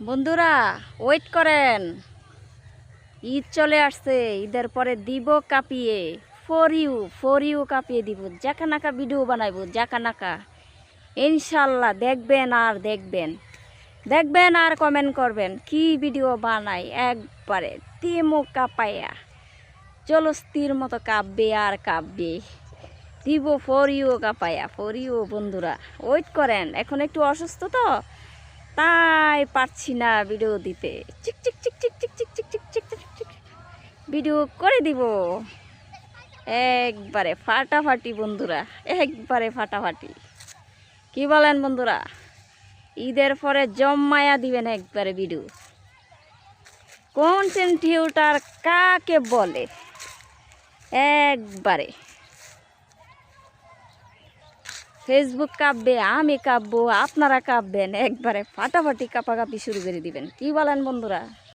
বন্ধুরা ওয়েট করেন, ঈদ চলে আসছে। ঈদের পরে দিব কাঁপিয়ে ফর ইউ কাঁপিয়ে দিব, জাকানাকা ভিডিও বানাইবো জাকানাকা। ইনশাল্লাহ দেখবেন আর দেখবেন আর কমেন্ট করবেন কি ভিডিও বানাই। একবারে তিমো কাঁপাইয়া চলস্তির মতো কাঁপবে আর কাঁপবে। দিব ফর ইউ কাঁপাইয়া ফর ইউ। বন্ধুরা ওয়েট করেন, এখন একটু অসুস্থ তো তাই পারছি না ভিডিও দিতে। চিক চিক চিক চিক চিক চিক চিক চিক চিক চিক চিক ভিডিও করে দিব একবারে ফাটাফাটি। বন্ধুরা একবারে ফাটাফাটি, কি বলেন বন্ধুরা? ঈদের পরে জম্মায়া দিবেন একবারে ভিডিও। কন্টেন্ট ক্রিয়েটর কাকে বলে? একবারে ফেসবুক কাঁপবে, আমি কাঁপবো, আপনারা কাঁপবেন, একবারে ফাটাফাটি কাঁপাকাঁপি শুরু করে দিবেন। কি বলেন বন্ধুরা?